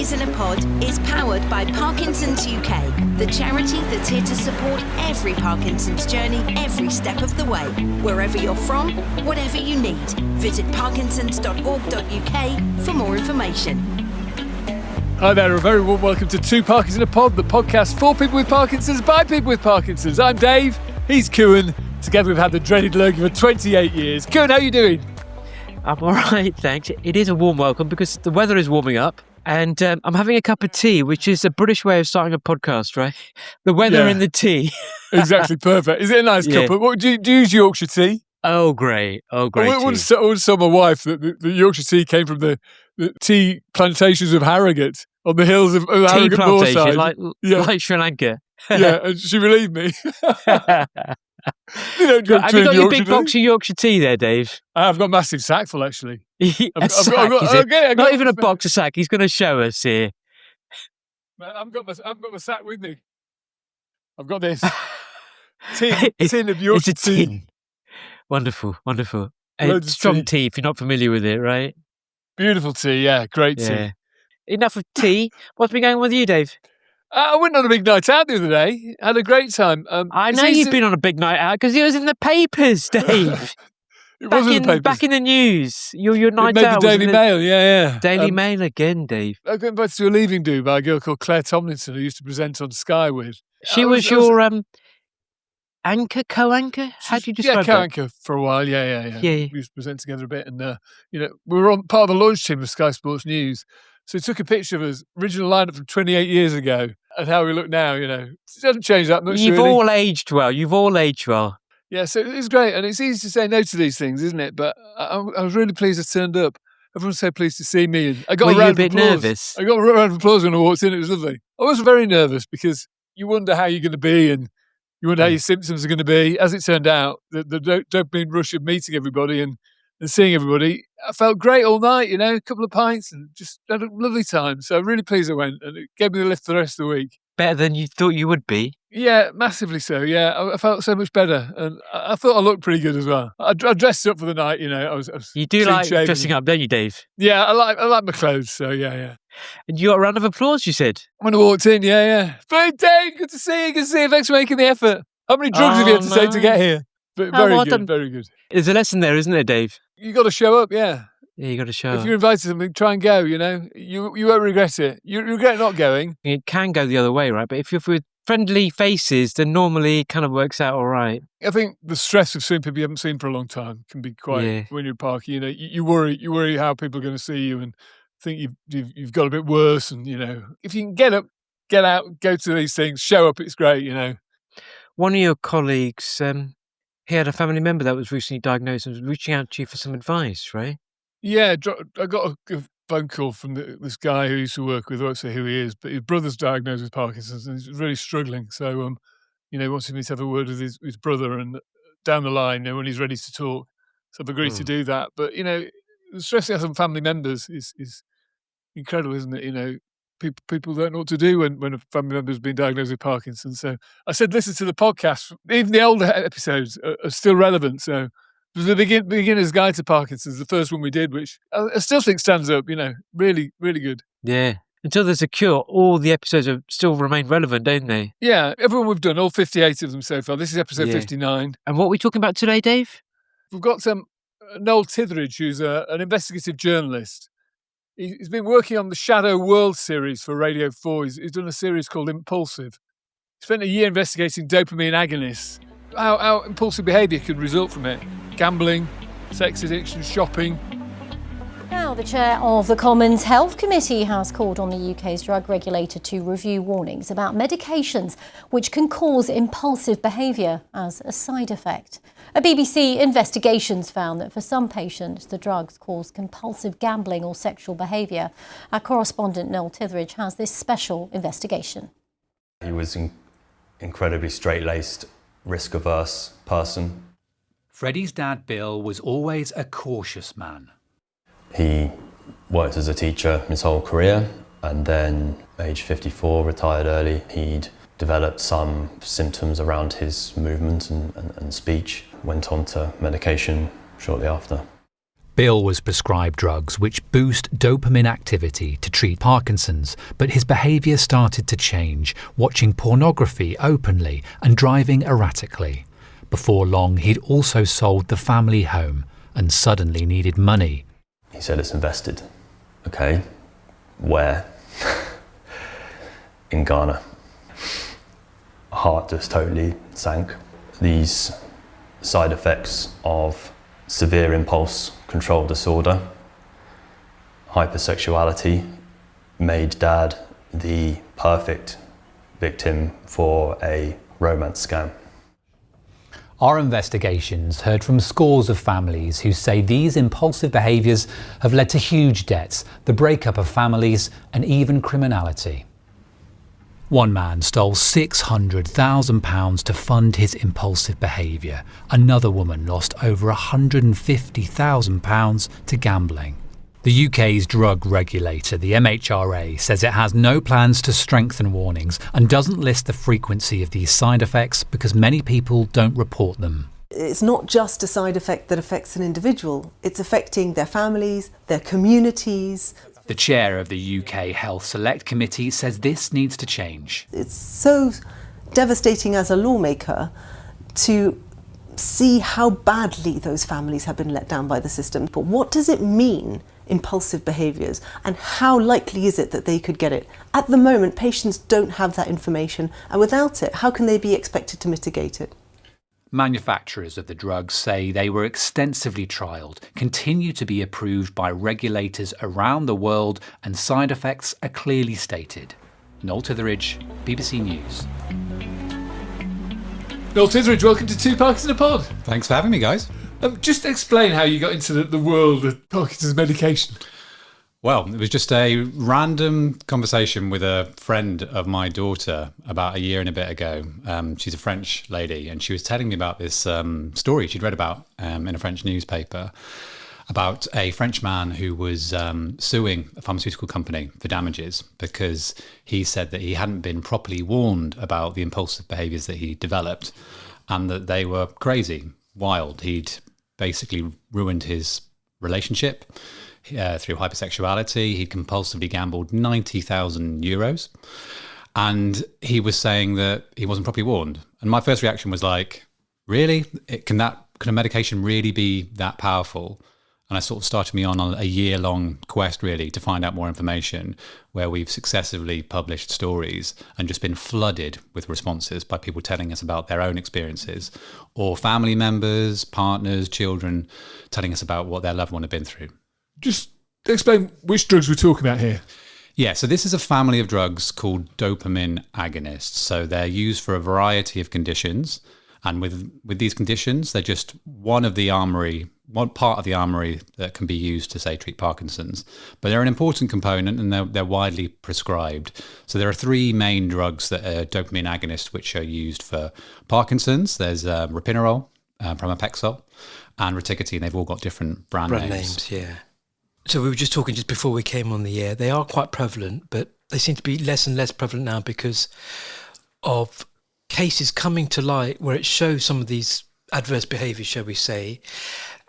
Parkies in a Pod is powered by Parkinson's UK, the charity that's here to support every Parkinson's journey every step of the way. Wherever you're from, whatever you need, visit parkinsons.org.uk for more information. Hi there, a very warm welcome to Two Parkies in a Pod, the podcast for people with Parkinson's by people with Parkinson's. I'm Dave, he's Kuan. Together we've had the dreaded lurgy for 28 years. Kuan, how are you doing? I'm all right, thanks. It is a warm welcome because the weather is warming up and I'm having a cup of tea, which is a British way of starting a podcast, right? The weather in the tea. Exactly, perfect. Is it a nice cup? What, do you use Yorkshire tea? Oh, great. I once told my wife that the Yorkshire tea came from the tea plantations of Harrogate on the hills of Harrogate Moorside. Like Sri Lanka. Yeah, and she believed me. Have you got your big box of Yorkshire tea there, Dave? I've got a massive sack full, actually. Not even a box of sack. He's going to show us here. I've got my sack with me. I've got this tin of Yorkshire tea. Wonderful. It's strong tea, if you're not familiar with it, right? Beautiful tea, yeah. Great tea. Enough of tea. What's been going on with you, Dave? I went on a big night out the other day. Had a great time. I know you've been on a big night out because it was in the papers, Dave. It was in the papers. Back in the news. Your night out. It made the Daily Mail, yeah. Daily Mail again, Dave. I got invited to a leaving do by a girl called Claire Tomlinson who used to present on Sky with. She was your co-anchor? How do you describe that? Yeah, co-anchor for a while, yeah. We used to present together a bit and, we were on part of the launch team of Sky Sports News. So he took a picture of us, original lineup from 28 years ago, and how we look now, It doesn't change that much, You've all aged well. Yeah, so it was great. And it's easy to say no to these things, isn't it? But I was really pleased I turned up. Everyone's so pleased to see me. And I got Were you a bit nervous? I got a round of applause when I walked in. It was lovely. I was very nervous because you wonder how you're going to be and you wonder how your symptoms are going to be. As it turned out, the dopamine rush of meeting everybody and seeing everybody, I felt great all night, a couple of pints and just had a lovely time. So I'm really pleased I went and it gave me the lift for the rest of the week. Better than you thought you would be? Yeah, massively so, yeah. I felt so much better and I thought I looked pretty good as well. I dressed up for the night, I was You do like dressing up, don't you, Dave? Yeah, I like my clothes, so yeah. And you got a round of applause, you said? When I walked in, yeah. Hey, Dave, good to see you. Thanks for making the effort. How many drugs have you had to take to get here? But very good. There's a lesson there, isn't there, Dave? You got to show up, yeah. Yeah, you got to show up. If you're invited to something, try and go, You won't regret it. You regret not going. It can go the other way, right? But if you're with friendly faces, then normally it kind of works out all right. I think the stress of seeing people you haven't seen for a long time can be quite, when you're parking, you worry how people are going to see you and think you've got a bit worse. And, if you can get up, get out, go to these things, show up, it's great, One of your colleagues, he had a family member that was recently diagnosed and was reaching out to you for some advice, right? Yeah, I got a phone call from this guy who I used to work with. I won't say who he is, but his brother's diagnosed with Parkinson's and he's really struggling. So, he wanted me to have a word with his brother and down the line, when he's ready to talk. So I've agreed to do that. But, the stress it has on family members is incredible, isn't it? People don't know what to do when a family member's been diagnosed with Parkinson's. So I said, listen to the podcast. Even the older episodes are still relevant. So it was the beginner's guide to Parkinson's, the first one we did, which I still think stands up, really, really good. Yeah. Until there's a cure, all the episodes still remain relevant, don't they? Yeah. Everyone we've done, all 58 of them so far. This is episode 59. And what are we talking about today, Dave? We've got Noel Titheradge, who's an investigative journalist. He's been working on the Shadow World series for Radio 4. He's done a series called Impulsive. He spent a year investigating dopamine agonists, how impulsive behaviour can result from it. Gambling, sex addiction, shopping. Now, the chair of the Commons Health Committee has called on the UK's drug regulator to review warnings about medications which can cause impulsive behaviour as a side effect. A BBC investigation's found that for some patients, the drugs cause compulsive gambling or sexual behaviour. Our correspondent Noel Titheradge has this special investigation. He was an incredibly straight-laced, risk-averse person. Freddie's dad, Bill, was always a cautious man. He worked as a teacher his whole career and then, age 54, retired early. He'd developed some symptoms around his movement and speech, went on to medication shortly after. Bill was prescribed drugs which boost dopamine activity to treat Parkinson's, but his behaviour started to change, watching pornography openly and driving erratically. Before long, he'd also sold the family home and suddenly needed money. He said, it's invested. Okay, where? In Ghana. Heart just totally sank. These side effects of severe impulse control disorder, hypersexuality, made Dad the perfect victim for a romance scam. Our investigations heard from scores of families who say these impulsive behaviours have led to huge debts, the breakup of families, and even criminality. One man stole £600,000 to fund his impulsive behaviour. Another woman lost over £150,000 to gambling. The UK's drug regulator, the MHRA, says it has no plans to strengthen warnings and doesn't list the frequency of these side effects because many people don't report them. It's not just a side effect that affects an individual, it's affecting their families, their communities. The chair of the UK Health Select Committee says this needs to change. It's so devastating as a lawmaker to see how badly those families have been let down by the system. But what does it mean, impulsive behaviours, and how likely is it that they could get it? At the moment, patients don't have that information, and without it, how can they be expected to mitigate it? Manufacturers of the drugs say they were extensively trialled, continue to be approved by regulators around the world, and side effects are clearly stated. Noel Titheradge, BBC News. Noel Titheradge, welcome to Two Parkinson a Pod. Thanks for having me, guys. Just explain how you got into the world of Parkinson's medication. Well, it was just a random conversation with a friend of my daughter about a year and a bit ago. She's a French lady, and she was telling me about this story she'd read about in a French newspaper about a French man who was suing a pharmaceutical company for damages because he said that he hadn't been properly warned about the impulsive behaviours that he developed and that they were crazy, wild. He'd basically ruined his relationship through hypersexuality. He'd compulsively gambled €90,000. And he was saying that he wasn't properly warned. And my first reaction was like, really? Can a medication really be that powerful? And I sort of started me on a year-long quest, really, to find out more information, where we've successively published stories and just been flooded with responses by people telling us about their own experiences, or family members, partners, children, telling us about what their loved one had been through. Just explain which drugs we're talking about here. Yeah, so this is a family of drugs called dopamine agonists. So they're used for a variety of conditions. And with these conditions, they're just one part of the armoury that can be used to, say, treat Parkinson's. But they're an important component, and they're widely prescribed. So there are three main drugs that are dopamine agonists, which are used for Parkinson's. There's ropinirole, pramipexole, and reticulatine. They've all got different brand names. Yeah. So we were just talking just before we came on the air. They are quite prevalent, but they seem to be less and less prevalent now because of cases coming to light where it shows some of these adverse behaviours, shall we say,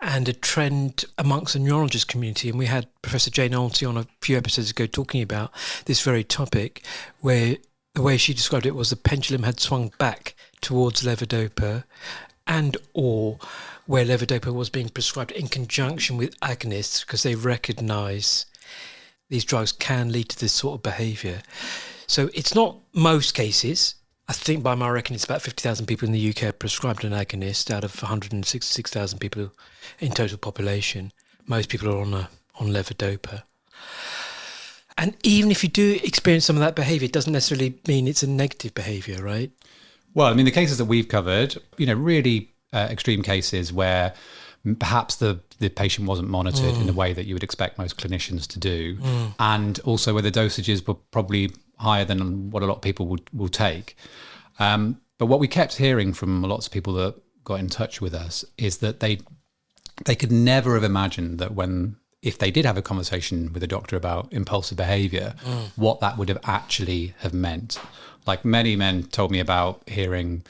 and a trend amongst the neurologist community. And we had Professor Jane Olsey on a few episodes ago talking about this very topic, where the way she described it was the pendulum had swung back towards levodopa, and or where levodopa was being prescribed in conjunction with agonists because they recognise these drugs can lead to this sort of behaviour. So it's not most cases. I think by my reckoning it's about 50,000 people in the UK are prescribed an agonist out of 166,000 people in total population. Most people are on levodopa. And even if you do experience some of that behaviour, it doesn't necessarily mean it's a negative behaviour, right? Well, I mean, the cases that we've covered, really extreme cases where perhaps the patient wasn't monitored in the way that you would expect most clinicians to do, and also where the dosages were probably higher than what a lot of people will take. But what we kept hearing from lots of people that got in touch with us is that they could never have imagined that if they did have a conversation with a doctor about impulsive behaviour, what that would have actually have meant. Like many men told me about hearing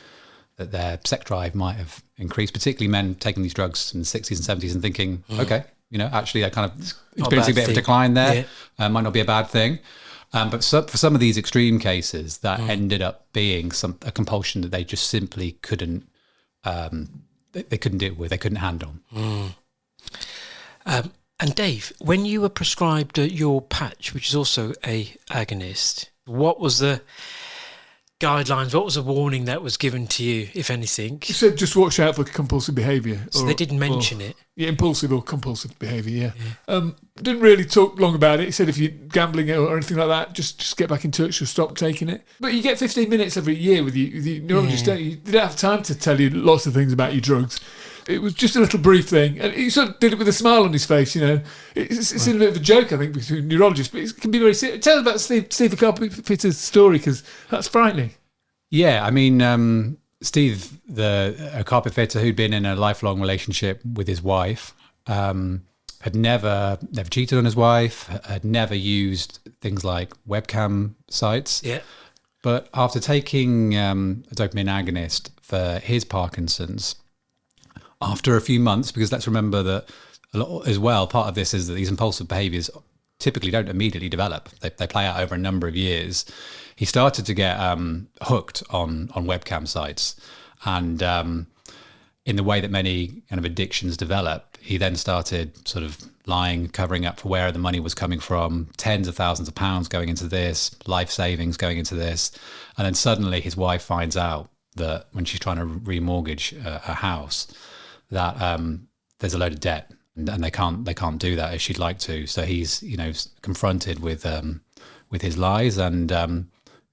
that their sex drive might have increased, particularly men taking these drugs in the 60s and 70s and thinking, okay, actually they're kind of Not a experiencing a bad bit of a thing. decline there. Might not be a bad thing. But for some of these extreme cases, that ended up being a compulsion that they just simply couldn't, they couldn't deal with, they couldn't handle. And Dave, when you were prescribed your patch, which is also a agonist, what was the guidelines? What was the warning that was given to you, if anything? He said just watch out for compulsive behaviour. So they didn't mention it. Yeah, impulsive or compulsive behaviour, yeah. Didn't really talk long about it. He said if you're gambling or anything like that, just get back in touch or stop taking it. But you get 15 minutes every year with your neurologist, don't you? They don't have time to tell you lots of things about your drugs. It was just a little brief thing. And he sort of did it with a smile on his face, It's a bit of a joke, I think, between neurologists, but it can be very serious. Tell us about Steve the carpetfitter's story, because that's frightening. Yeah, I mean, Steve, a carpet fitter who'd been in a lifelong relationship with his wife, had never cheated on his wife, had never used things like webcam sites. Yeah. But after taking a dopamine agonist for his Parkinson's, after a few months, because let's remember that a lot as well, part of this is that these impulsive behaviours typically don't immediately develop. They play out over a number of years. He started to get hooked on webcam sites. And in the way that many kind of addictions develop, he then started sort of lying, covering up for where the money was coming from, tens of thousands of pounds going into this, life savings going into this. And then suddenly his wife finds out that when she's trying to remortgage a house, that there's a load of debt, and they can't do that as she'd like to. So he's confronted with his lies, and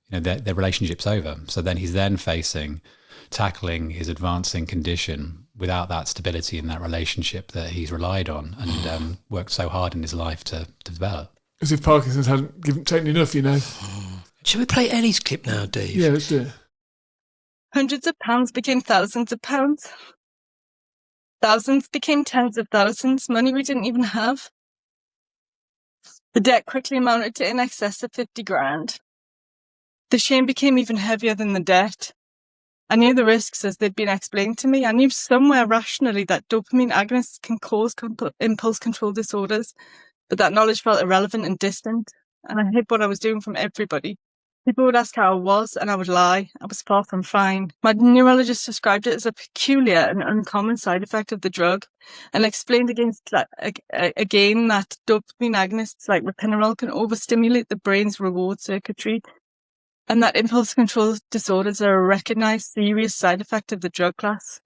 their relationship's over. So then he's facing tackling his advancing condition without that stability in that relationship that he's relied on and worked so hard in his life to develop. As if Parkinson's hadn't taken enough, Should we play Ellie's clip now, Dave? Yeah, let's do it. Hundreds of pounds became thousands of pounds. Thousands became tens of thousands, money we didn't even have. The debt quickly amounted to in excess of 50 grand. The shame became even heavier than the debt. I knew the risks as they'd been explained to me. I knew somewhere rationally that dopamine agonists can cause impulse control disorders, but that knowledge felt irrelevant and distant, and I hid what I was doing from everybody. People would ask how I was, and I would lie. I was far from fine. My neurologist described it as a peculiar and uncommon side effect of the drug, and explained again that dopamine agonists like ropinirole can overstimulate the brain's reward circuitry, and that impulse control disorders are a recognised serious side effect of the drug class.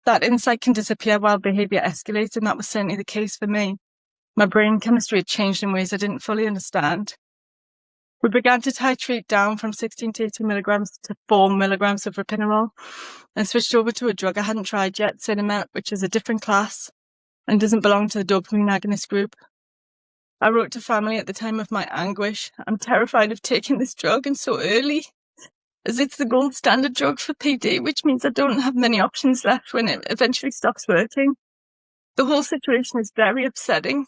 That insight can disappear while behaviour escalates, and that was certainly the case for me. My brain chemistry had changed in ways I didn't fully understand. We began to titrate down from 16 to 18 milligrams to 4 milligrams of ropinirole and switched over to a drug I hadn't tried yet, Cinemet, which is a different class and doesn't belong to the dopamine agonist group. I wrote to family at the time of my anguish. I'm terrified of taking this drug and so early, as it's the gold standard drug for PD, which means I don't have many options left when it eventually stops working. The whole situation is very upsetting.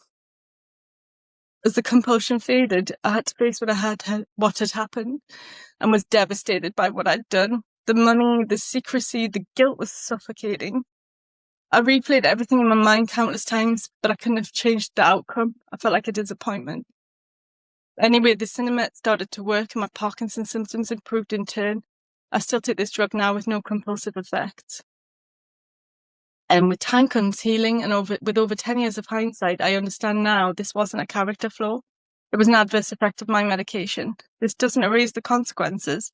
As the compulsion faded, I had to face what had happened, and was devastated by what I'd done. The money, the secrecy, the guilt was suffocating. I replayed everything in my mind countless times, but I couldn't have changed the outcome. I felt like a disappointment. Anyway, the Cinemet started to work and my Parkinson symptoms improved in turn. I still take this drug now with no compulsive effects. And with time comes healing, and with over 10 years of hindsight, I understand now this wasn't a character flaw. It was an adverse effect of my medication. This doesn't erase the consequences,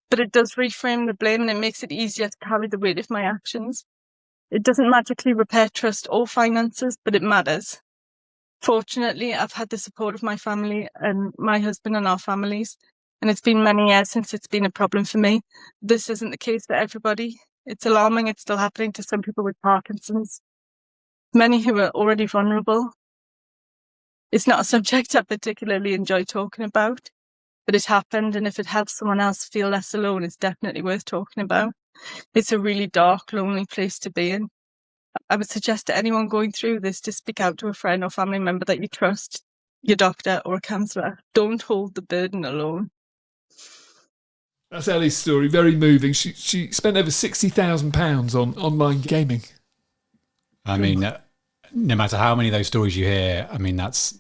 but it does reframe the blame, and it makes it easier to carry the weight of my actions. It doesn't magically repair trust or finances, but it matters. Fortunately, I've had the support of my family and my husband and our families, and it's been many years since it's been a problem for me. This isn't the case for everybody. It's alarming. It's still happening to some people with Parkinson's, many who are already vulnerable. It's not a subject I particularly enjoy talking about, but it happened, and if it helps someone else feel less alone, it's definitely worth talking about. It's a really dark, lonely place to be in. I would suggest to anyone going through this to speak out to a friend or family member that you trust, your doctor or a counsellor. Don't hold the burden alone. That's Ellie's story, very moving. She spent over £60,000 on online gaming. I mean, no matter how many of those stories you hear, I mean, that's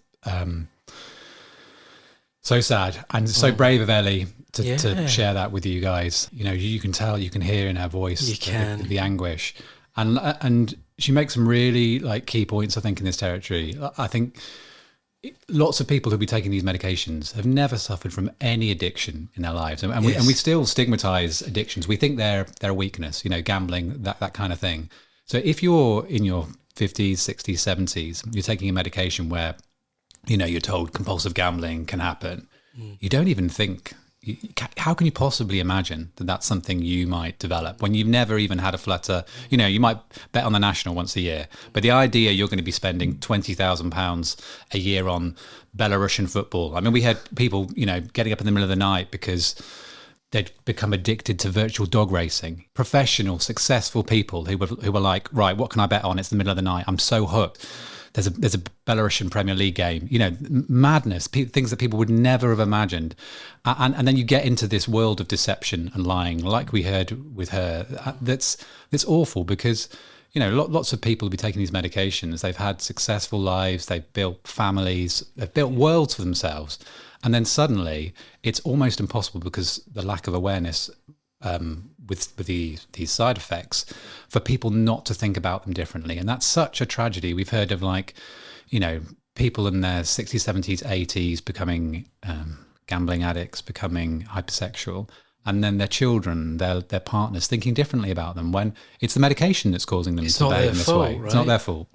so sad and so brave of Ellie to share that with you guys. You know, you can tell, you can hear in her voice the anguish, and she makes some really like key points, I think, in this territory. I think lots of people who'll be taking these medications have never suffered from any addiction in their lives, and we still stigmatize addictions. We think they're a weakness, you know, gambling, that kind of thing. So if you're in your 50s, 60s, 70s, you're taking a medication where, you know, you're told compulsive gambling can happen, you don't even think, how can you possibly imagine that that's something you might develop when you've never even had a flutter? You know, you might bet on the National once a year, but the idea you're going to be spending £20,000 a year on Belarusian football. I mean, we had people, you know, getting up in the middle of the night because they'd become addicted to virtual dog racing. Professional, successful people who were like, right, what can I bet on? It's the middle of the night. I'm so hooked. There's a Belarusian Premier League game, you know, madness, things that people would never have imagined. And then you get into this world of deception and lying, like we heard with her. That's awful because, you know, lots of people will be taking these medications. They've had successful lives. They've built families. They've built worlds for themselves. And then suddenly it's almost impossible because the lack of awareness with these side effects for people not to think about them differently. And that's such a tragedy. We've heard of, like, you know, people in their 60s, 70s, 80s becoming gambling addicts, becoming hypersexual, and then their children, their partners thinking differently about them when it's the medication that's causing them to behave in this way. Right? It's not their fault.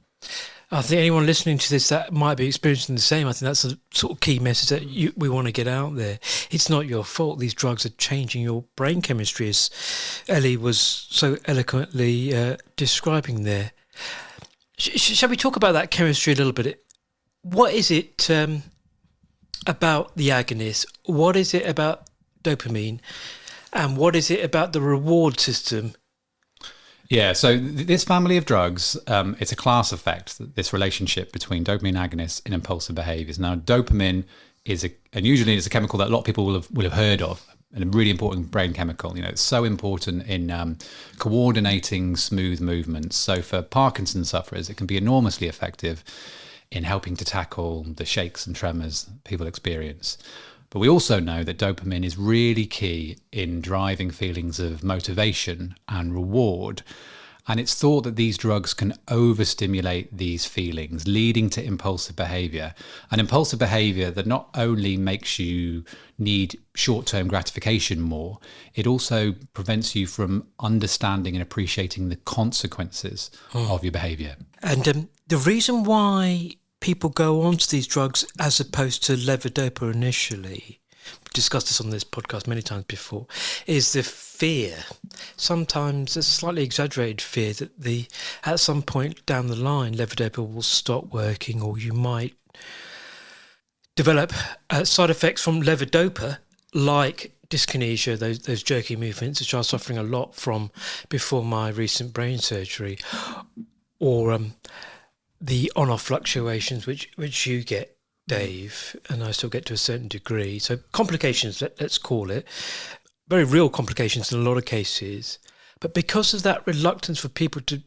I think anyone listening to this that might be experiencing the same, I think that's a sort of key message that we want to get out there. It's not your fault. These drugs are changing your brain chemistry, as Ellie was so eloquently describing there. Shall we talk about that chemistry a little bit? What is it about the agonist? What is it about dopamine? And what is it about the reward system? Yeah, so this family of drugs, it's a class effect, this relationship between dopamine agonists and impulsive behaviours. Now, dopamine is usually it's a chemical that a lot of people will have heard of, and a really important brain chemical. You know, it's so important in coordinating smooth movements. So for Parkinson sufferers, it can be enormously effective in helping to tackle the shakes and tremors people experience. But we also know that dopamine is really key in driving feelings of motivation and reward. And it's thought that these drugs can overstimulate these feelings, leading to impulsive behaviour. An impulsive behaviour that not only makes you need short-term gratification more, it also prevents you from understanding and appreciating the consequences of your behaviour. And the reason why people go on to these drugs as opposed to levodopa initially, we've discussed this on this podcast many times before, is the fear. Sometimes a slightly exaggerated fear that at some point down the line levodopa will stop working, or you might develop side effects from levodopa like dyskinesia, those jerky movements, which I was suffering a lot from before my recent brain surgery, or the on-off fluctuations which you get, Dave, and I still get to a certain degree. So complications, let's call it, very real complications in a lot of cases. But because of that reluctance for people to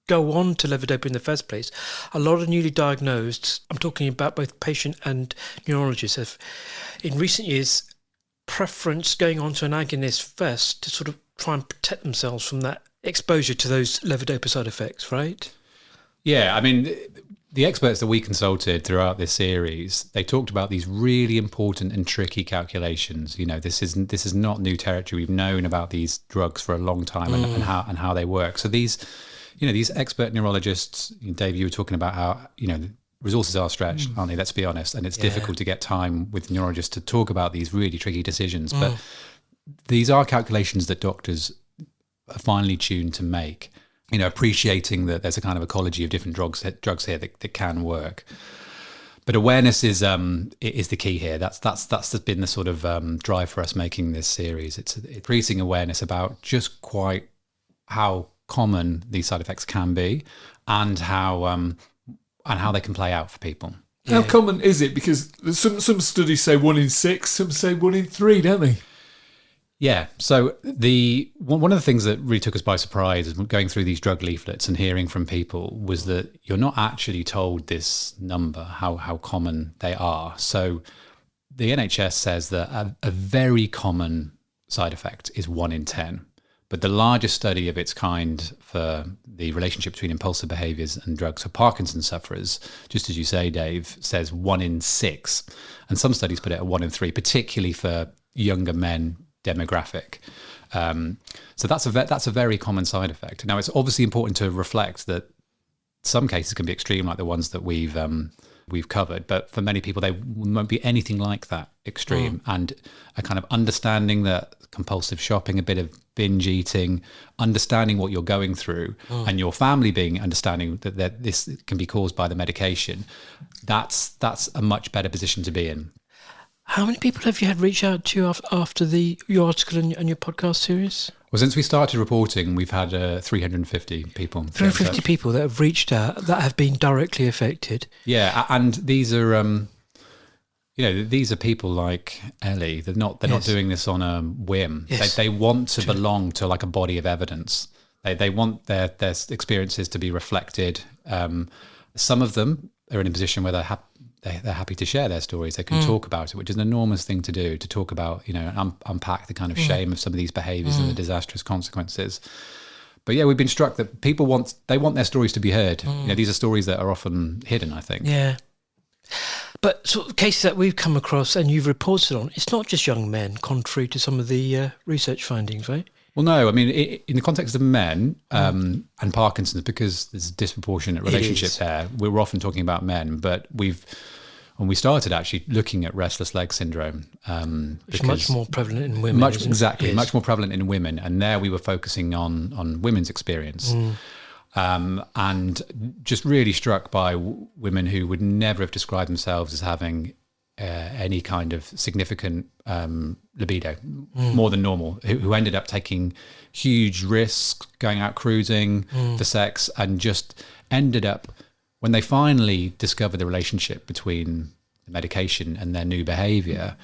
go on to levodopa in the first place, a lot of newly diagnosed, I'm talking about both patient and neurologists, have in recent years preference going on to an agonist first to sort of try and protect themselves from that exposure to those levodopa side effects, right? Yeah, I mean, the experts that we consulted throughout this series, they talked about these really important and tricky calculations. You know, this is not new territory. We've known about these drugs for a long time and how they work. So these expert neurologists, Dave, you were talking about how, you know, resources are stretched, aren't they? Let's be honest. And it's difficult to get time with neurologists to talk about these really tricky decisions. But these are calculations that doctors are finely tuned to make. You know, appreciating that there's a kind of ecology of different drugs here that can work. But awareness is the key here. That's been the sort of drive for us making this series. It's increasing awareness about just quite how common these side effects can be, and how they can play out for people. How common is it? Because some studies say 1 in 6, some say 1 in 3, don't they? Yeah. So one of the things that really took us by surprise is going through these drug leaflets and hearing from people was that you're not actually told this number, how common they are. So the NHS says that a very common side effect is 1 in 10. But the largest study of its kind for the relationship between impulsive behaviours and drugs for Parkinson sufferers, just as you say, Dave, says 1 in 6. And some studies put it at 1 in 3, particularly for younger men demographic. So that's a very common side effect. Now, it's obviously important to reflect that some cases can be extreme, like the ones that we've covered, but for many people, they won't be anything like that extreme. And a kind of understanding that compulsive shopping, a bit of binge eating, understanding what you're going through, and your family being understanding that this can be caused by the medication, that's a much better position to be in. How many people have you had reach out to you after your article and your podcast series? Well, since we started reporting, we've had 350 people. 350 people that have reached out that have been directly affected. Yeah, and these are, these are people like Ellie. They're not doing this on a whim. Yes. They want to belong to like a body of evidence. They want their experiences to be reflected. Some of them are in a position where they're happy to share their stories. They can talk about it, which is an enormous thing to do, to talk about, unpack the kind of shame of some of these behaviours and the disastrous consequences. But yeah, we've been struck that people want their stories to be heard. These are stories that are often hidden, I think. Yeah. But sort of cases that we've come across and you've reported on, it's not just young men, contrary to some of the research findings, right? Well, no, I mean, in the context of men and Parkinson's, because there's a disproportionate relationship there, we're often talking about men, but when we started actually looking at restless leg syndrome. It's much more prevalent in women. Much more prevalent in women. And there we were focusing on women's experience. And just really struck by women who would never have described themselves as having any kind of significant libido, more than normal, who ended up taking huge risks, going out cruising for sex, and just ended up, when they finally discovered the relationship between the medication and their new behaviour,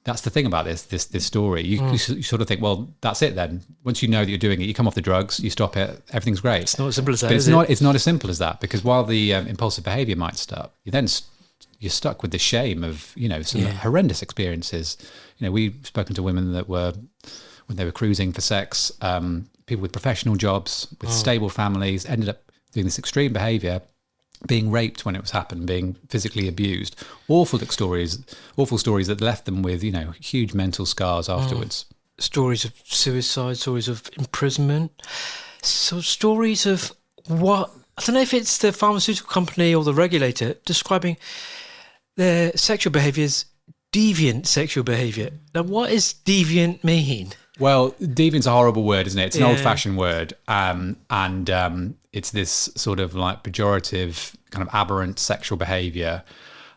that's the thing about this story. You sort of think, well, that's it then. Once you know that you're doing it, you come off the drugs, you stop it, everything's great. It's not as simple as that, but it's not as simple as that, because while the impulsive behaviour might stop, you're stuck with the shame of, some horrendous experiences. We've spoken to women that were, when they were cruising for sex, people with professional jobs, with stable families, ended up doing this extreme behaviour, being raped when it was happened, being physically abused. Awful stories that left them with, huge mental scars afterwards. Stories of suicide, stories of imprisonment. So stories of what, I don't know if it's the pharmaceutical company or the regulator describing their sexual behaviour as deviant sexual behaviour. Now, what does deviant mean? Well, deviant's a horrible word, isn't it? It's an old-fashioned word. It's this sort of like pejorative, kind of aberrant sexual behaviour.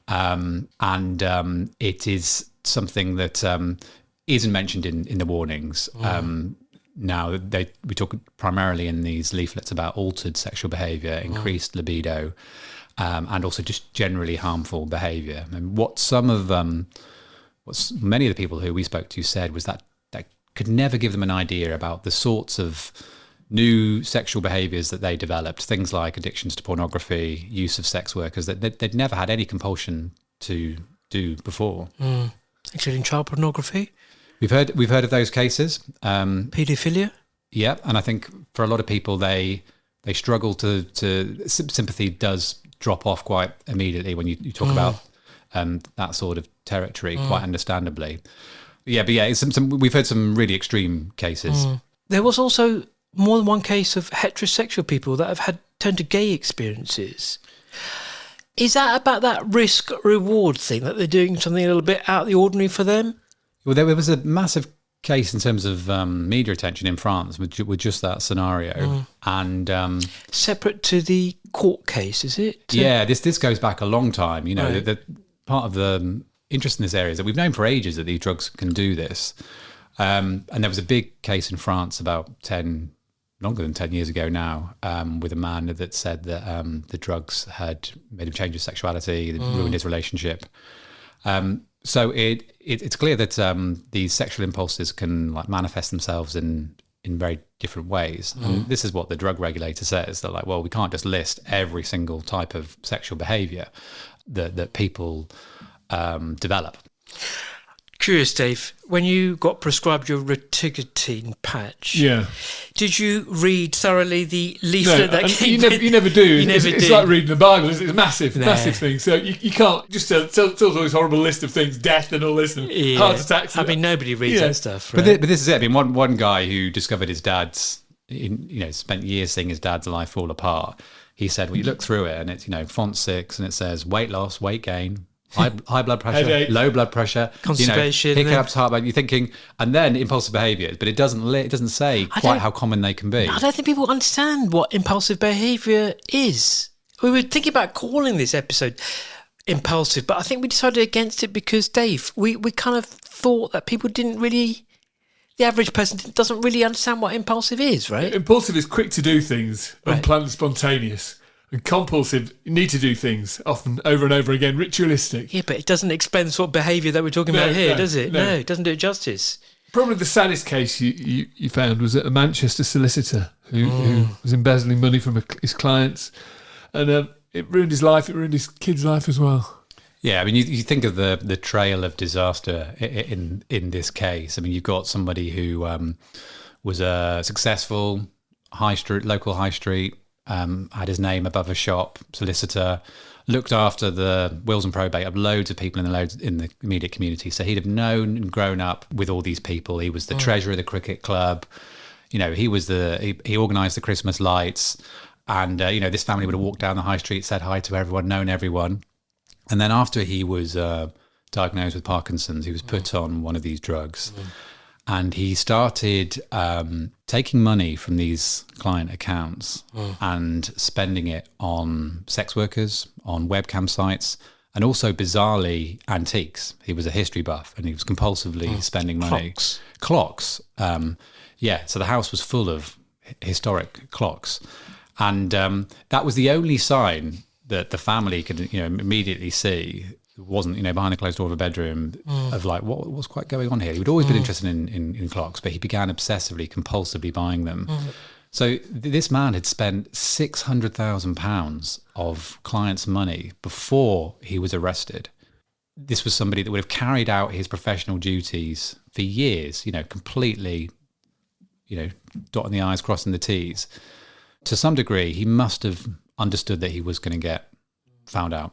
It is something that isn't mentioned in the warnings. Now, we talk primarily in these leaflets about altered sexual behaviour, increased libido, and also just generally harmful behaviour. And what many of the people who we spoke to said was that could never give them an idea about the sorts of new sexual behaviours that they developed, things like addictions to pornography, use of sex workers, that they'd never had any compulsion to do before. Including child pornography? We've heard of those cases. Paedophilia? Yeah, and I think for a lot of people, they struggle to sympathy does drop off quite immediately when you talk about that sort of territory, quite understandably. But we've heard some really extreme cases. There was also more than one case of heterosexual people that have turned to gay experiences. Is that about that risk-reward thing, that they're doing something a little bit out of the ordinary for them? Well, there was a massive case in terms of media attention in France with just that scenario. And separate to the court case, is it? Yeah, this goes back a long time. The part of the interest in this area is that we've known for ages that these drugs can do this. And there was a big case in France about longer than 10 years ago now, with a man that said that the drugs had made him change his sexuality, ruined his relationship. So it's clear that these sexual impulses can like manifest themselves in very different ways. And this is what the drug regulator says. They're like, well, we can't just list every single type of sexual behaviour that people develop. Curious, Dave, when you got prescribed your retigotine patch, did you read thoroughly the leaflet that came in? You never do. Never It's do. like reading the Bible. It's a massive thing. So you can't just tell all this horrible list of things, death and all this, and heart attacks. I mean, nobody reads that stuff. Right? But this is it. I mean, one guy who discovered his dad's, spent years seeing his dad's life fall apart. He said, well, you look through it and it's, font 6 and it says weight loss, weight gain, high blood pressure, Headache, low blood pressure, constipation, hiccups, heartburn. You're thinking, and then impulsive behaviours, but it doesn't say quite how common they can be. I don't think people understand what impulsive behaviour is. We were thinking about calling this episode Impulsive, but I think we decided against it because, Dave, we kind of thought that people didn't really. The average person doesn't really understand what impulsive is, right? Impulsive is quick to do things, unplanned and spontaneous. And compulsive, you need to do things often over and over again, ritualistic. Yeah, but it doesn't explain the sort of behaviour that we're talking about here, does it? No, it doesn't do it justice. Probably the saddest case you found was a Manchester solicitor who was embezzling money from his clients. And it ruined his life, it ruined his kid's life as well. Yeah, I mean, you think of the trail of disaster in this case. I mean, you've got somebody who was a successful local high street, had his name above a shop, solicitor, looked after the wills and probate of loads of people in the immediate community. So he'd have known and grown up with all these people. He was the treasurer of the cricket club. He was he organised the Christmas lights. And, this family would have walked down the high street, said hi to everyone, known everyone. And then after he was diagnosed with Parkinson's, he was put on one of these drugs. And he started taking money from these client accounts and spending it on sex workers, on webcam sites, and also, bizarrely, antiques. He was a history buff and he was compulsively spending money. Clocks. So the house was full of historic clocks. And that was the only sign that the family could, immediately see. Wasn't, behind a closed door of a bedroom of like, what's quite going on here? He would always been interested in clocks, but he began obsessively, compulsively buying them. So this man had spent £600,000 of clients' money before he was arrested. This was somebody that would have carried out his professional duties for years, completely, dotting the I's, crossing the T's. To some degree, he must have understood that he was going to get found out.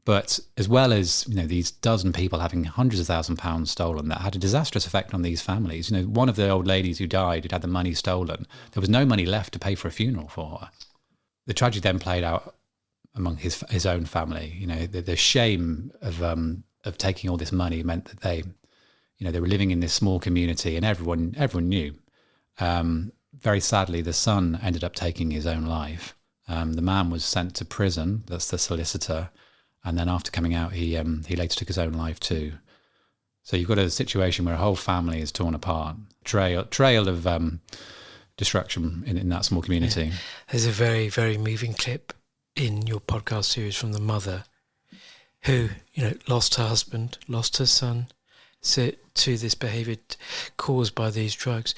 But as well as, these dozen people having hundreds of £1,000s stolen, that had a disastrous effect on these families. One of the old ladies who died had had the money stolen. There was no money left to pay for a funeral for her. The tragedy then played out among his own family. The shame of taking all this money meant that they were living in this small community and everyone knew. Very sadly, the son ended up taking his own life. The man was sent to prison. That's the solicitor. And then after coming out, he later took his own life too. So you've got a situation where a whole family is torn apart. Trail of destruction in that small community. Yeah. There's a very, very moving clip in your podcast series from the mother who, lost her husband, lost her son to this behaviour caused by these drugs.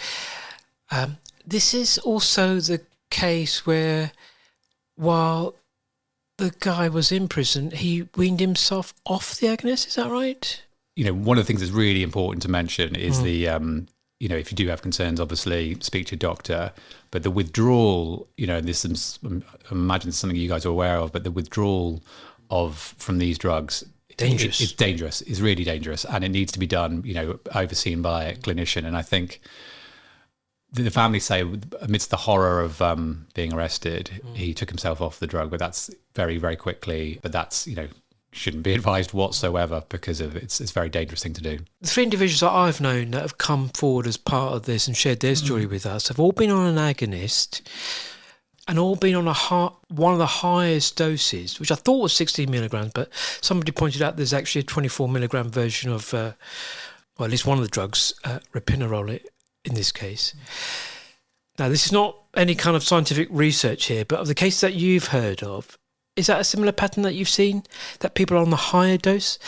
This is also the case where, while the guy was in prison, he weaned himself off the agonist. Is that right? One of the things that's really important to mention is the, if you do have concerns, obviously speak to your doctor. But the withdrawal, this is, imagine something you guys are aware of, but the withdrawal from these drugs, dangerous. It's dangerous. It's really dangerous, and it needs to be done, overseen by a clinician. And I think the family say, amidst the horror of being arrested, he took himself off the drug, but that's very, very quickly. But that's, shouldn't be advised whatsoever because of it's a very dangerous thing to do. The 3 individuals that I've known that have come forward as part of this and shared their story with us have all been on an agonist and all been on one of the highest doses, which I thought was 16 milligrams, but somebody pointed out there's actually a 24 milligram version of, at least one of the drugs, Rapinarole, in this case. Now, this is not any kind of scientific research here, but of the cases that you've heard of, is that a similar pattern that you've seen, that people are on the higher dose?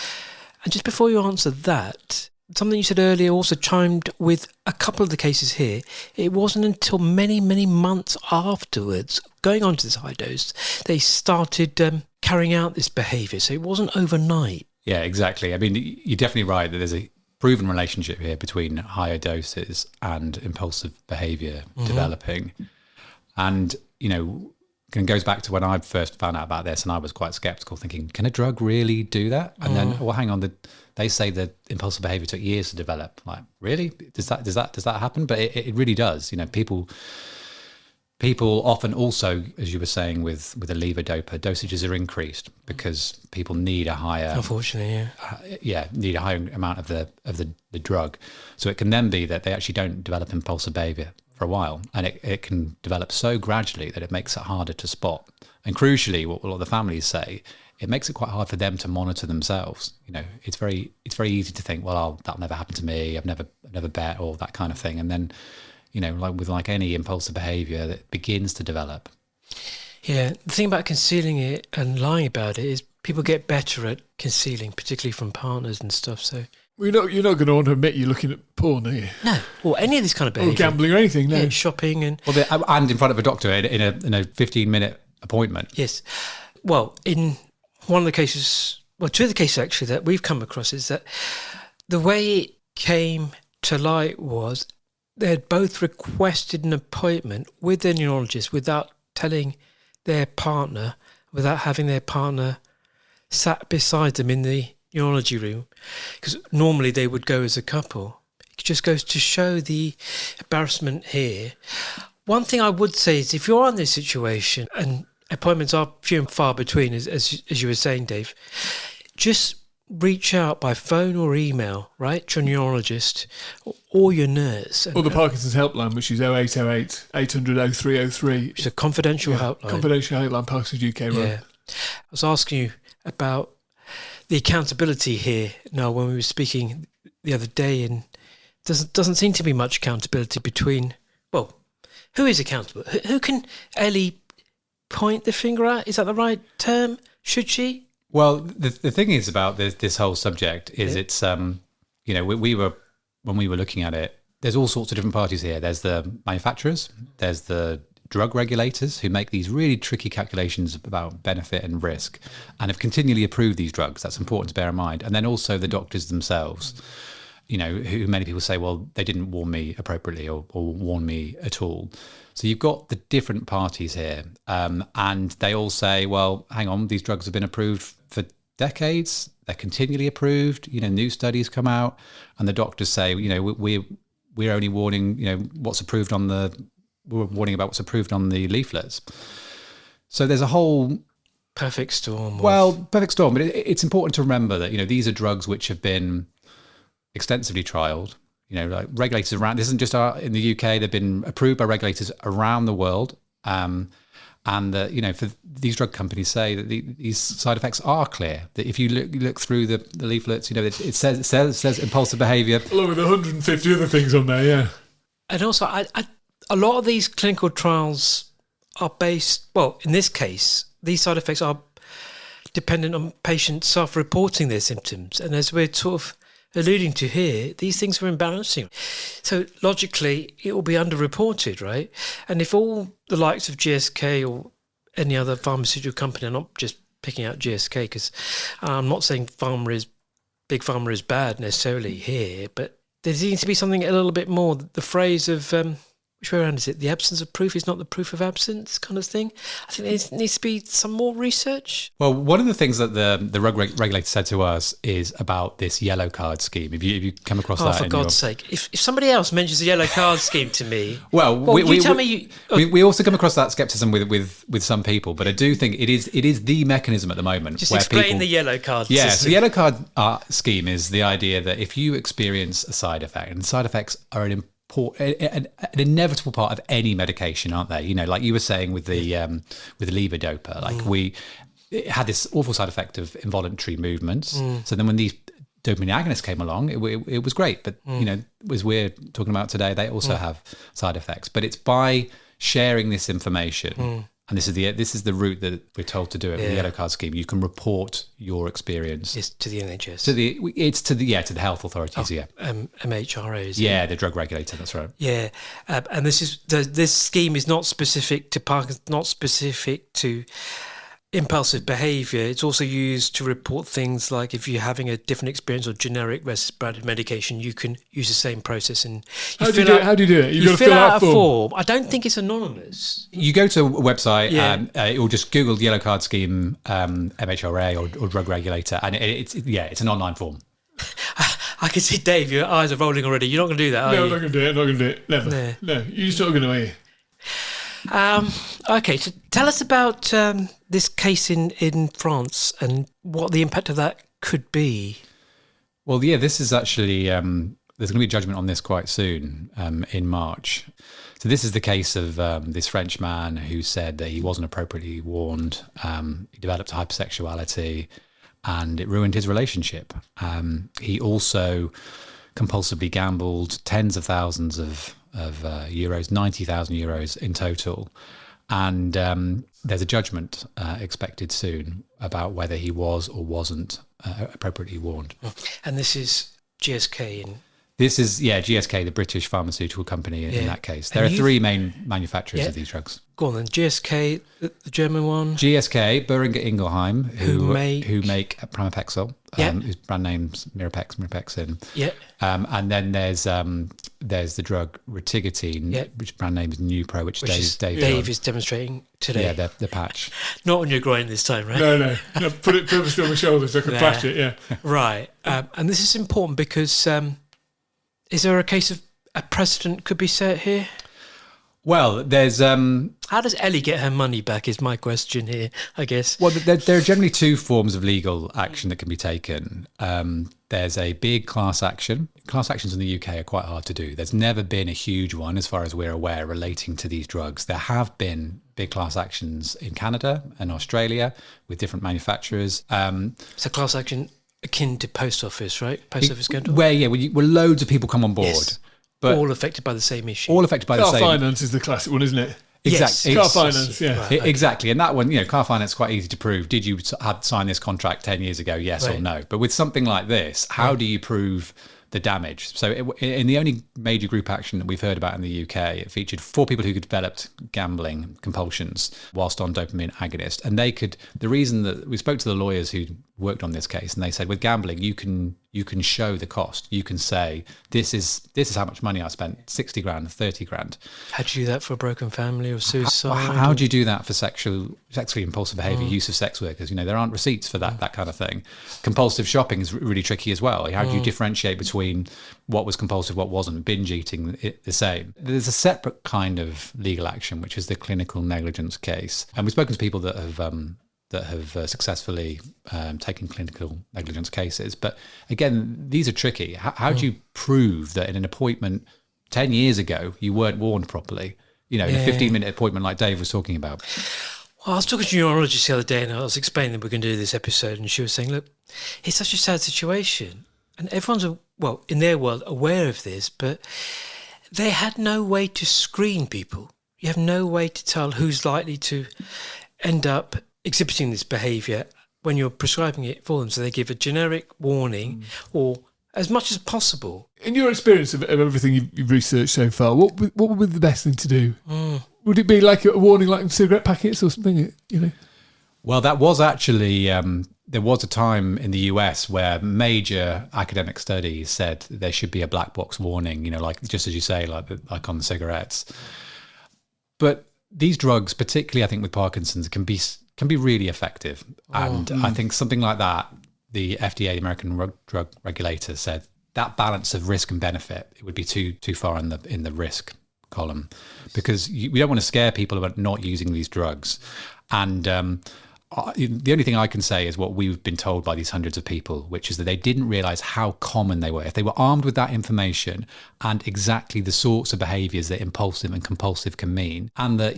And just before you answer that, something you said earlier also chimed with a couple of the cases here. It wasn't until many, many months afterwards, going on to this high dose, they started carrying out this behaviour. So it wasn't overnight. Yeah, exactly. I mean, you're definitely right that there's a proven relationship here between higher doses and impulsive behaviour developing. And, it goes back to when I first found out about this, and I was quite sceptical, thinking, can a drug really do that? And then, well, hang on, they say that impulsive behaviour took years to develop. Like, really? Does that happen? But it really does. People often also, as you were saying, with a levodopa, dosages are increased because people need a higher, unfortunately, need a higher amount of the drug. So it can then be that they actually don't develop impulsive behaviour for a while, and it can develop so gradually that it makes it harder to spot. And crucially, what a lot of the families say, it makes it quite hard for them to monitor themselves. It's very easy to think, well, that'll never happen to me. I've never bet, or that kind of thing. And then, like any impulsive behaviour that begins to develop. Yeah, the thing about concealing it and lying about it is people get better at concealing, particularly from partners and stuff. So you're not going to want to admit you're looking at porn, are you? No, or any of this kind of behaviour. Or gambling or anything, no. Yeah, shopping and in front of a doctor in a 15-minute appointment. Yes. Well, in one of the cases, two of the cases actually that we've come across is that the way it came to light was they had both requested an appointment with their neurologist without telling their partner, without having their partner sat beside them in the neurology room, because normally they would go as a couple. It just goes to show the embarrassment here. One thing I would say is if you're in this situation, and appointments are few and far between, as you were saying, Dave, just reach out by phone or email, right, to a neurologist or your nurse. Or the Parkinson's helpline, which is 0808 800 0303. Which is a confidential helpline. Confidential helpline, Parkinson's UK, right? Yeah. I was asking you about the accountability here, Noel, when we were speaking the other day, and doesn't seem to be much accountability between, well, who is accountable? Who can Ellie point the finger at? Is that the right term? Should she? Well, the thing is about this whole subject is it's, we were, when we were looking at it, there's all sorts of different parties here. There's the manufacturers, there's the drug regulators who make these really tricky calculations about benefit and risk and have continually approved these drugs. That's important to bear in mind. And then also the doctors themselves, who many people say, well, they didn't warn me appropriately or warn me at all. So you've got the different parties here, and they all say, well, hang on, these drugs have been approved for decades. They're continually approved. New studies come out, and the doctors say, we're only warning, we're warning about what's approved on the leaflets. So there's a whole perfect storm. Perfect storm. But it's important to remember that these are drugs which have been extensively trialled. Like regulators around, this isn't just in the UK, they've been approved by regulators around the world. And for these drug companies say that these side effects are clear. That if you look through the leaflets, it says impulsive behaviour. Along with 150 other things on there, yeah. And also, a lot of these clinical trials are based, in this case, these side effects are dependent on patients self-reporting their symptoms. And as we're sort of alluding to here, these things are embarrassing. So logically, it will be underreported, right? And if all the likes of GSK or any other pharmaceutical company, I'm not just picking out GSK because I'm not saying big pharma is bad necessarily here, but there needs to be something a little bit more. The phrase of which way around is it? The absence of proof is not the proof of absence, kind of thing. I think there needs to be some more research. Well, one of the things that the drug regulator said to us is about this yellow card scheme. Have you come across that? For God's sake! If somebody else mentions the yellow card scheme to me, we also come across that skepticism with some people, but I do think it is the mechanism at the moment. Just explain the yellow card. Yeah, so the yellow card scheme is the idea that if you experience a side effect, and side effects are an inevitable part of any medication, aren't they? Like you were saying with the levodopa, it had this awful side effect of involuntary movements. So then when these dopamine agonists came along, it was great. But as we're talking about today, they also have side effects. But it's by sharing this information And this is the route that we're told to do it with the yellow card scheme. You can report your experience. It's to the NHS. To the health authorities. MHRAs. Yeah, the drug regulator. That's right. Yeah, and this scheme is not specific to Parkinson's, not specific to impulsive behaviour. It's also used to report things like if you're having a different experience or generic respiratory medication, you can use the same process. And how do you do it? You fill out a form. I don't think it's anonymous. You go to a website and or just Google the yellow card scheme, MHRA or drug regulator, and it's an online form. I can see, Dave, your eyes are rolling already. You're not going to do that, are you? No, I'm not going to do it. Never. No, you're just not going to hear. Okay, so tell us about this case in France and what the impact of that could be. Well, this is actually, there's going to be a judgment on this quite soon, in March. So this is the case of this French man who said that he wasn't appropriately warned. He developed hypersexuality and it ruined his relationship. He also compulsively gambled tens of thousands of euros, 90,000 euros in total. And there's a judgment expected soon about whether he was or wasn't appropriately warned. And this is GSK This is, GSK, the British pharmaceutical company in that case. There are three main manufacturers of these drugs. Go on then. GSK, the German one. GSK, Boehringer Ingelheim, who make Pramipexole, Yeah. whose brand name's Mirapexin. Yeah. And then there's the drug Retigotine, which brand name is Nupro, which Dave is demonstrating today. Yeah, the patch. Not on your groin this time, right? No. Put it on my shoulder so I can patch it, yeah. Right. And this is important because is there a case of a precedent could be set here? Well, there's... How does Ellie get her money back is my question here, I guess. Well, there are generally two forms of legal action that can be taken. There's a big class action. Class actions in the UK are quite hard to do. There's never been a huge one, as far as we're aware, relating to these drugs. There have been big class actions in Canada and Australia with different manufacturers. So class action akin to post office, right? Post office scandal? Where loads of people come on board. Yes. But all affected by the same issue. All affected by the same... Car finance is the classic one, isn't it? Exactly. Yes. Car finance, yeah. Right, exactly. And that one, car finance is quite easy to prove. Did you sign this contract 10 years ago? Yes or no? But with something like this, how do you prove the damage? So in the only major group action that we've heard about in the UK, it featured 4 people who developed gambling compulsions whilst on dopamine agonist. And the reason that we spoke to the lawyers who worked on this case, and they said with gambling, you can show the cost. You can say, this is how much money I spent, 60 grand, 30 grand. How do you do that for a broken family or suicide? How do you do that for sexually impulsive behaviour, use of sex workers? There aren't receipts for that kind of thing. Compulsive shopping is really tricky as well. How do you differentiate between what was compulsive, what wasn't? Binge eating, the same. There's a separate kind of legal action, which is the clinical negligence case. And we've spoken to people that have successfully taken clinical negligence cases. But again, these are tricky. How do you prove that in an appointment 10 years ago, you weren't warned properly? In a 15-minute appointment like Dave was talking about. Well, I was talking to a neurologist the other day and I was explaining that we're going to do this episode and she was saying, look, it's such a sad situation. And everyone's, in their world, aware of this, but they had no way to screen people. You have no way to tell who's likely to end up exhibiting this behaviour when you're prescribing it for them. So they give a generic warning or as much as possible. In your experience of everything you've researched so far, what would be the best thing to do? Would it be like a warning like in cigarette packets or something, Well, that was actually... there was a time in the US where major academic studies said there should be a black box warning, like just as you say, like on the cigarettes. But these drugs, particularly I think with Parkinson's, can be really effective. And I think something like that, the FDA, the American Drug Regulator, said that balance of risk and benefit, it would be too far in the risk column, because we don't want to scare people about not using these drugs. And the only thing I can say is what we've been told by these hundreds of people, which is that they didn't realise how common they were. If they were armed with that information and exactly the sorts of behaviours that impulsive and compulsive can mean, and that,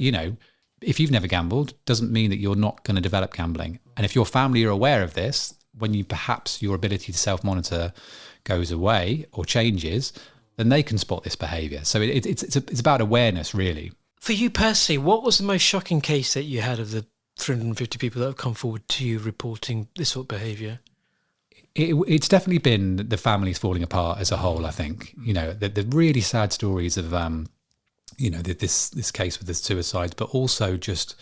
if you've never gambled, doesn't mean that you're not going to develop gambling. And if your family are aware of this, when perhaps your ability to self-monitor goes away or changes, then they can spot this behaviour. So it's about awareness, really. For you personally, what was the most shocking case that you had of the 350 people that have come forward to you reporting this sort of behaviour? It's definitely been the families falling apart as a whole. I think the really sad stories of this case with the suicides, but also just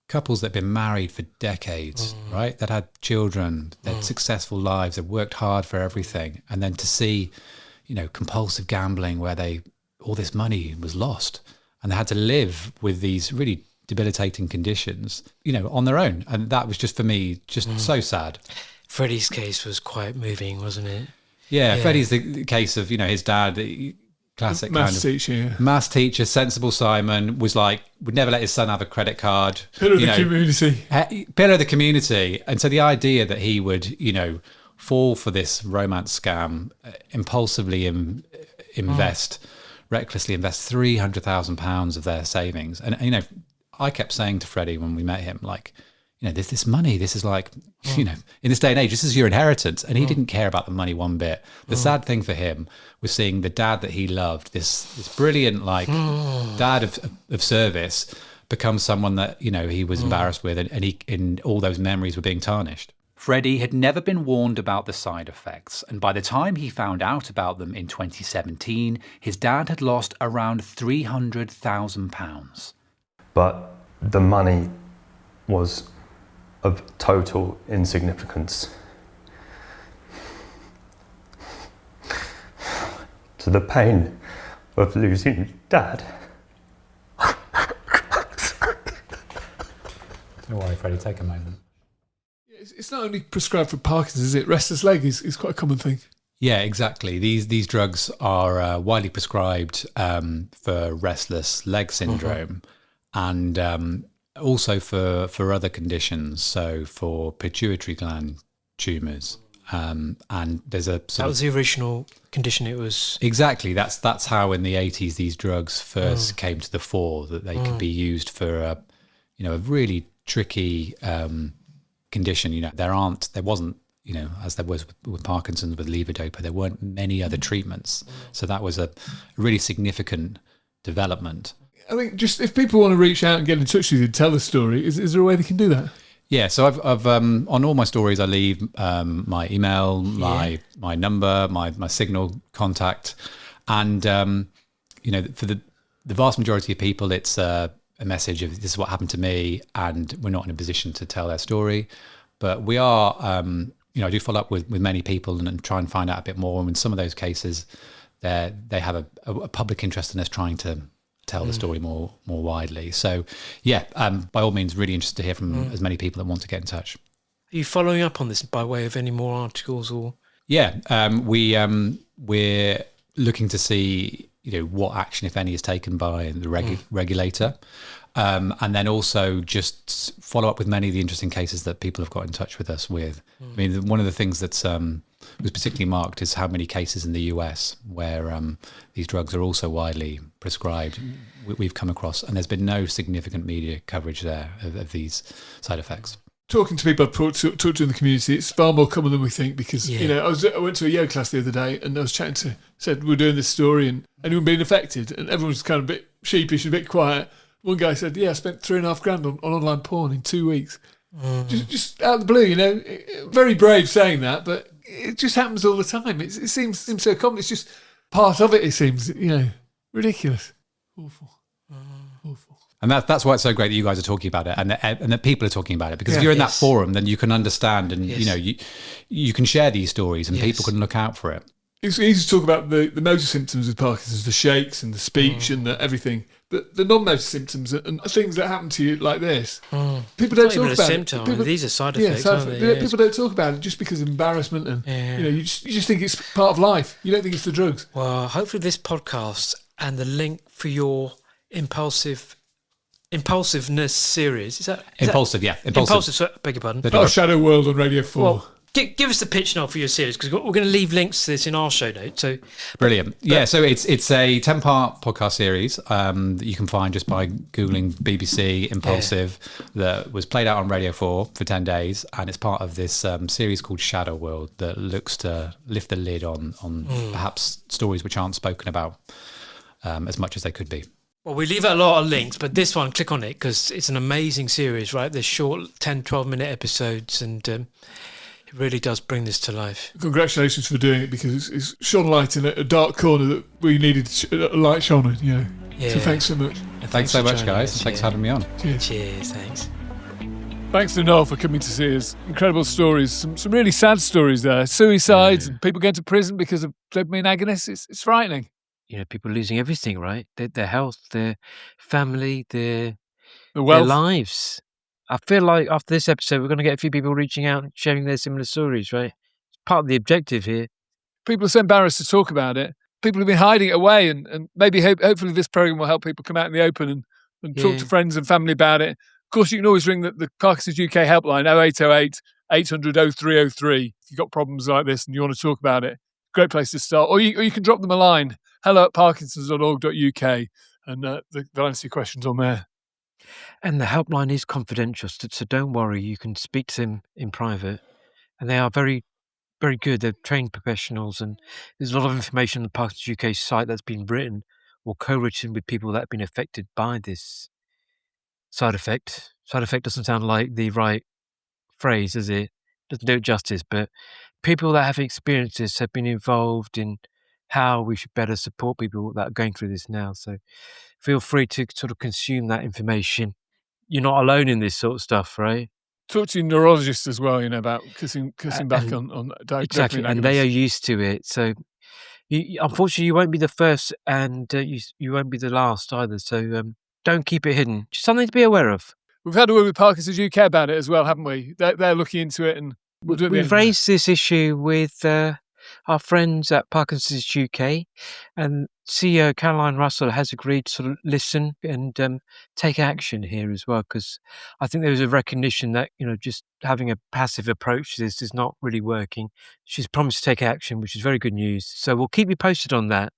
couples that have been married for decades, right? That had children, that had successful lives, that worked hard for everything, and then to see, compulsive gambling where all this money was lost, and they had to live with these really debilitating conditions, on their own, and that was just for me so sad. Freddie's case was quite moving, wasn't it? Yeah. Freddie's the case of, his dad, classic maths teacher, sensible Simon, was like, would never let his son have a credit card. Pillar of the community. Pillar of the community. And so the idea that he would, fall for this romance scam, impulsively recklessly invest £300,000 of their savings. And, I kept saying to Freddie when we met him, like, this money, this is like, in this day and age, this is your inheritance. And he didn't care about the money one bit. The sad thing for him was seeing the dad that he loved, this brilliant, dad of service, become someone that, he was embarrassed with, and all those memories were being tarnished. Freddie had never been warned about the side effects, and by the time he found out about them in 2017, his dad had lost around £300,000. But the money was of total insignificance to the pain of losing Dad. Don't worry, Freddie, take a moment. It's not only prescribed for Parkinson's, is it? Restless leg is quite a common thing. Yeah, exactly. These drugs are widely prescribed for restless leg syndrome, and also for other conditions, so for pituitary gland tumours. And there's that was the original condition. It was exactly that's how in the 80s these drugs first came to the fore, that they could be used for a really tricky condition. There wasn't as there was with Parkinson's, with levodopa, there weren't many other treatments, so that was a really significant development. I think just if people want to reach out and get in touch with you and tell the story, is there a way they can do that? Yeah, so I've on all my stories I leave my email, my number, my Signal contact, and for the vast majority of people, it's a message of this is what happened to me, and we're not in a position to tell their story, but we are. I do follow up with many people and try and find out a bit more. And in some of those cases, they have a public interest in us trying to tell the story more widely. So, by all means, really interested to hear from as many people that want to get in touch. Are you following up on this by way of any more articles or? Yeah, we're looking to see what action, if any, is taken by the regulator, and then also just follow up with many of the interesting cases that people have got in touch with us with. I mean, one of the things that's was particularly marked is how many cases in the US where these drugs are also widely prescribed we've come across, and there's been no significant media coverage there of these side effects. Talking to people I've talked to in the community, it's far more common than we think, because I went to a yoga class the other day and I was chatting said we're doing this story and anyone being affected, and everyone was kind of a bit sheepish and a bit quiet. One guy said, I spent $3,500 on online porn in 2 weeks. Just out of the blue, very brave saying that, but it just happens all the time. It seems so common. It's just part of it. It seems, ridiculous, awful. And that's why it's so great that you guys are talking about it, and that people are talking about it. Because if you're in that forum, then you can understand, and you can share these stories, and people can look out for it. It's easy to talk about the motor symptoms with Parkinson's, the shakes and the speech and everything. But the non-motor symptoms and things that happen to you like this, people don't talk about it. These are side effects, aren't they? People don't talk about it just because of embarrassment, and you just think it's part of life. You don't think it's the drugs. Well, hopefully this podcast and the link for your impulsiveness series Impulsive. Impulsive. Beg your pardon. Our Shadow World on Radio 4. Well, give us the pitch now for your series, because we're going to leave links to this in our show notes. So brilliant. So it's a 10-part podcast series that you can find just by Googling BBC Impulsive, that was played out on Radio 4 for 10 days, and it's part of this series called Shadow World that looks to lift the lid on perhaps stories which aren't spoken about as much as they could be. Well, we leave out a lot of links, but this one, click on it because it's an amazing series, right? They're short 10, 12-minute episodes, and it really does bring this to life. Congratulations for doing it, because it's shone light in a dark corner that we needed a light shone in, you know. Yeah. So thanks so much. And thanks so much, for guys. joining us, Thanks for having me on. Cheers, thanks. Thanks to Noel for coming to see us. Incredible stories, some really sad stories there. Suicides and people going to prison because of dopamine agonists. It's frightening. You know, people losing everything, right? Their health, their family, their wealth. lives. I feel like after this episode, we're going to get a few people reaching out and sharing their similar stories, right? It's part of the objective here. People are so embarrassed to talk about it. People have been hiding it away, and maybe hopefully this program will help people come out in the open and talk to friends and family about it. Of course, you can always ring the Parkinson's UK helpline, 0808 800 0303, if you've got problems like this and you want to talk about it. Great place to start. Or you can drop them a line, hello@parkinsons.org.uk, and they'll answer your questions on there. And the helpline is confidential, so don't worry. You can speak to them in private. And they are very, very good. They're trained professionals, and there's a lot of information on the Parkinson's UK site that's been written or co-written with people that have been affected by this side effect. Side effect doesn't sound like the right phrase, does it? Doesn't do it justice, but people that have experienced this have been involved in how we should better support people that are going through this now. So feel free to sort of consume that information. You're not alone in this sort of stuff, right? Talk to your neurologist as well, you know, about kissing back on exactly, and they are used to it. So unfortunately, you won't be the first, and you won't be the last either. So don't keep it hidden. Just something to be aware of. We've had a word with Parkinson's UK about it as well, haven't we? They're looking into it, and we'll do it. We've raised this issue with our friends at Parkinson's UK, and CEO Caroline Russell has agreed to sort of listen and take action here as well, because I think there was a recognition that, you know, just having a passive approach to this is not really working. She's promised to take action, which is very good news. So we'll keep you posted on that.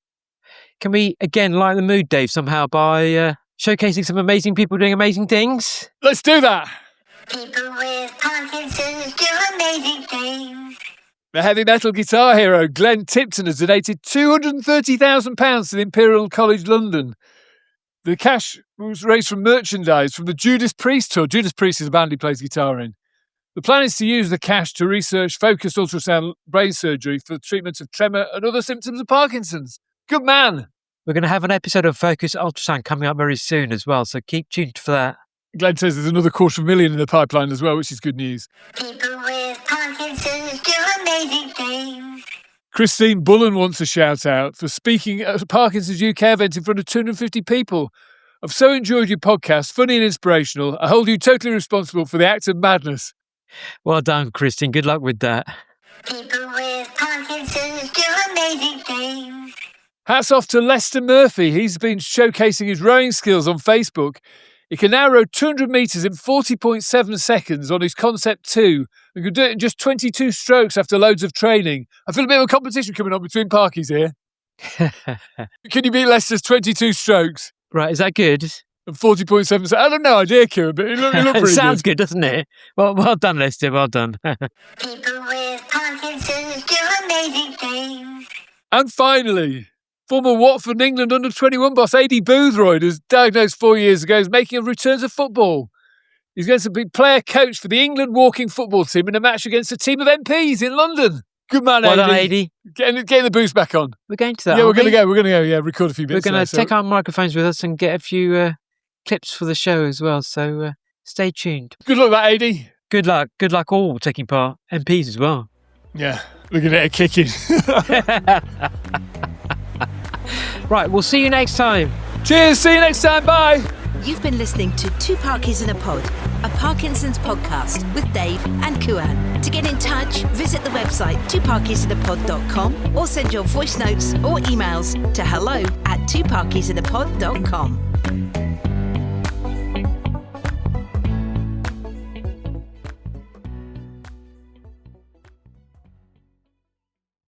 Can we, again, lighten the mood, Dave, somehow by showcasing some amazing people doing amazing things? Let's do that. People with Parkinson's do amazing things. The heavy metal guitar hero Glenn Tipton has donated £230,000 to the Imperial College London. The cash was raised from merchandise from the Judas Priest tour. Judas Priest is a band he plays guitar in. The plan is to use the cash to research focused ultrasound brain surgery for the treatment of tremor and other symptoms of Parkinson's. Good man. We're going to have an episode of Focus Ultrasound coming up very soon as well, so keep tuned for that. Glenn says there's another $250,000 in the pipeline as well, which is good news. People with Parkinson's do amazing things. Christine Bullen wants a shout out for speaking at a Parkinson's UK event in front of 250 people. I've so enjoyed your podcast, funny and inspirational. I hold you totally responsible for the act of madness. Well done, Christine. Good luck with that. People with Parkinson's do amazing things. Hats off to Lester Murphy. He's been showcasing his rowing skills on Facebook. He can now row 200 metres in 40.7 seconds on his Concept 2 and can do it in just 22 strokes after loads of training. I feel a bit of a competition coming on between Parkies here. Can you beat Lester's 22 strokes? Right, is that good? And 40.7 seconds. I don't know, idea, Kieran, but it looked pretty sounds good, doesn't it? Well done, Lester, well done. People with Parkinson's do amazing things. And finally, former Watford and England under-21 boss Adi Boothroyd, was diagnosed 4 years ago, is making a return to football. He's going to be player-coach for the England walking football team in a match against a team of MPs in London. Good man, well Adi. Done, Adi. Getting the boost back on. We're going to that, Yeah, we're going to go. Yeah, record a few bits. We're going to take our microphones with us and get a few clips for the show as well, so stay tuned. Good luck with that, Adi. Good luck all taking part. MPs as well. Yeah, looking at a kicking. Right, we'll see you next time. Cheers, see you next time, bye. You've been listening to Two Parkies in a Pod, a Parkinson's podcast with Dave and Kuan. To get in touch, visit the website twoparkiesinapod.com or send your voice notes or emails to hello@twoparkiesinapod.com.